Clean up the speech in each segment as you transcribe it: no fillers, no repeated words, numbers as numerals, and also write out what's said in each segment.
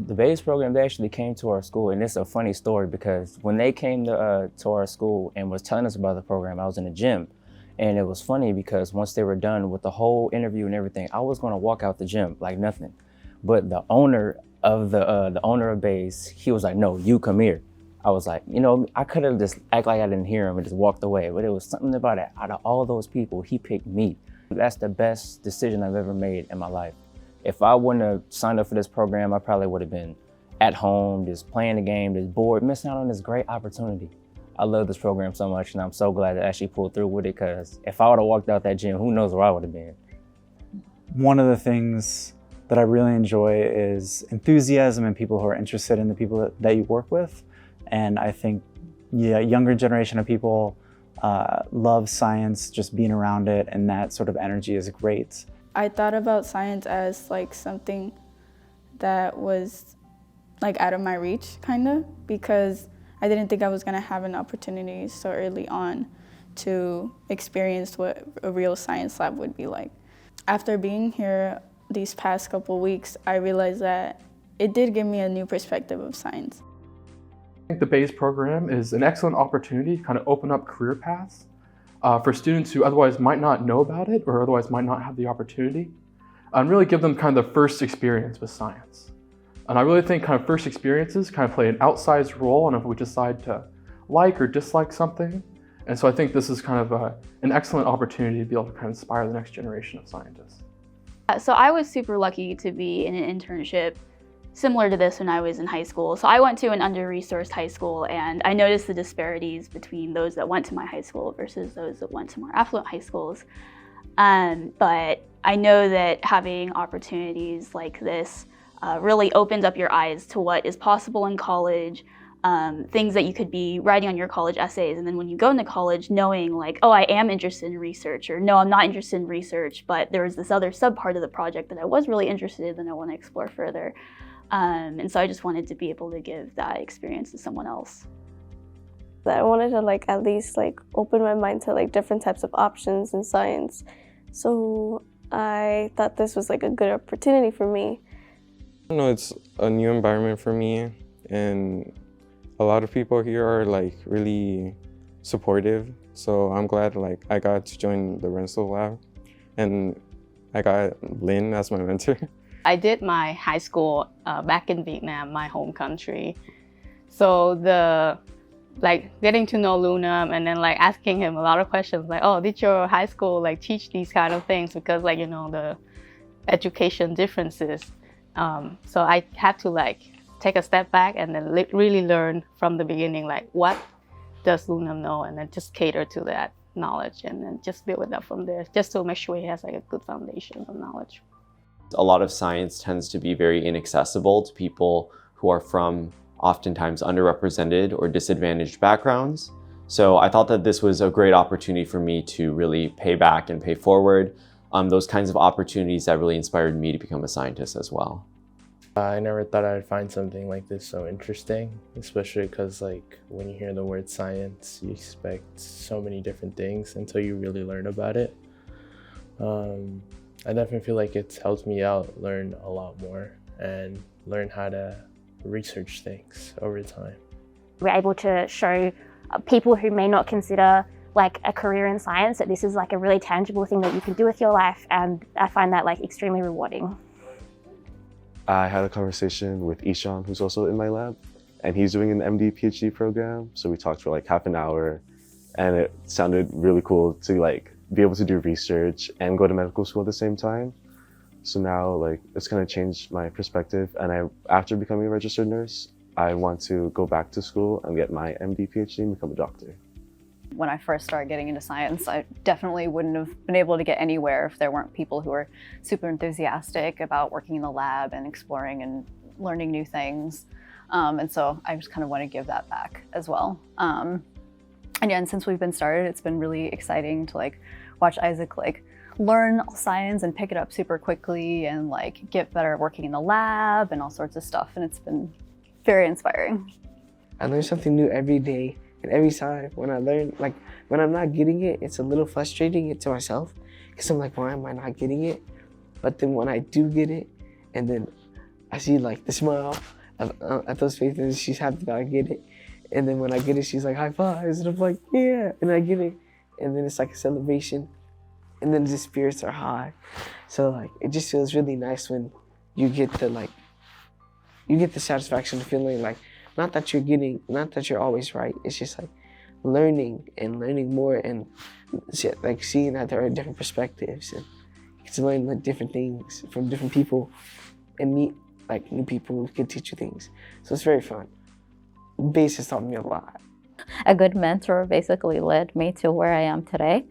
The BAYS program, they actually came to our school, and it's a funny story because when they came to our school and was telling us about the program, I was in the gym. And it was funny because once they were done with the whole interview and everything, I was gonna walk out the gym like nothing. But the owner of BAYS, he was like, "No, you come here." I was like, I could have just act like I didn't hear him and just walked away, but it was something about it. Out of all those people, he picked me. That's the best decision I've ever made in my life. If I wouldn't have signed up for this program, I probably would have been at home, just playing the game, just bored, missing out on this great opportunity. I love this program so much, and I'm so glad to actually pull through with it, because if I would have walked out that gym, who knows where I would have been. One of the things that I really enjoy is enthusiasm and people who are interested in the people that you work with. And I think, younger generation of people love science, just being around it, and that sort of energy is great. I thought about science as like something that was like out of my reach, kind of, because I didn't think I was gonna have an opportunity so early on to experience what a real science lab would be like. After being here these past couple weeks, I realized that it did give me a new perspective of science. I think the BAYS program is an excellent opportunity to kind of open up career paths for students who otherwise might not know about it or otherwise might not have the opportunity, and really give them kind of the first experience with science. And I really think kind of first experiences kind of play an outsized role on if we decide to like or dislike something. And so I think this is kind of an excellent opportunity to be able to kind of inspire the next generation of scientists. So I was super lucky to be in an internship similar to this when I was in high school. So I went to an under-resourced high school, and I noticed the disparities between those that went to my high school versus those that went to more affluent high schools. But I know that having opportunities like this really opens up your eyes to what is possible in college, things that you could be writing on your college essays, and then when you go into college knowing like, oh, I am interested in research, or no, I'm not interested in research, but there was this other sub-part of the project that I was really interested in and I want to explore further. And so I just wanted to be able to give that experience to someone else. I wanted to at least open my mind to different types of options in science. So I thought this was a good opportunity for me. I know it's a new environment for me, and a lot of people here are really supportive. So I'm glad I got to join the Rensselaer lab, and I got Lynn as my mentor. I did my high school back in Vietnam, my home country. So the getting to know Luna and then asking him a lot of questions oh, did your high school teach these kind of things? Because the education differences. So I had to take a step back and then really learn from the beginning what does Luna know, and then just cater to that knowledge and then just build it up from there, just to make sure he has a good foundation of knowledge. A lot of science tends to be very inaccessible to people who are from oftentimes underrepresented or disadvantaged backgrounds. So I thought that this was a great opportunity for me to really pay back and pay forward those kinds of opportunities that really inspired me to become a scientist as well. I never thought I'd find something like this so interesting, especially because when you hear the word science, you expect so many different things until you really learn about it. I definitely feel it's helped me out learn a lot more and learn how to research things over time. We're able to show people who may not consider a career in science that this is a really tangible thing that you can do with your life, and I find that extremely rewarding. I had a conversation with Ishan, who's also in my lab, and he's doing an MD PhD program. So we talked for half an hour, and it sounded really cool to be able to do research and go to medical school at the same time. So now it's gonna change my perspective, and after becoming a registered nurse, I want to go back to school and get my MD PhD and become a doctor. When I first started getting into science, I definitely wouldn't have been able to get anywhere if there weren't people who were super enthusiastic about working in the lab and exploring and learning new things. And so I just kind of want to give that back as well. And yeah, and since we've been started, it's been really exciting to watch Isaac learn science and pick it up super quickly and get better at working in the lab and all sorts of stuff. And it's been very inspiring. I learn something new every day, and every time when I learn, when I'm not getting it, it's a little frustrating to myself, because I'm why am I not getting it? But then when I do get it, and then I see like the smile at those faces, and she's happy that I get it. And then when I get it, she's like high fives, and I'm like, yeah, and I get it. And then it's like a celebration, and then the spirits are high. So like it just feels really nice when you get the satisfaction of feeling like not that you're always right. It's just like learning more and like seeing that there are different perspectives, and you get to learn like different things from different people and meet like new people who can teach you things. So it's very fun. BAYS has taught me a lot. A good mentor basically led me to where I am today.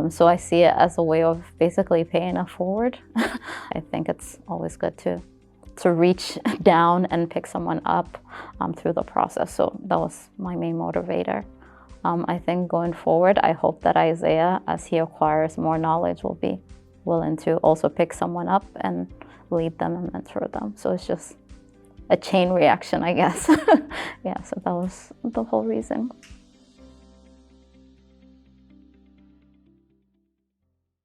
So I see it as a way of basically paying it forward. I think it's always good to reach down and pick someone up through the process. So that was my main motivator. I think going forward, I hope that Isaiah, as he acquires more knowledge, will be willing to also pick someone up and lead them and mentor them. So it's just a chain reaction, I guess. Yeah, so that was the whole reason.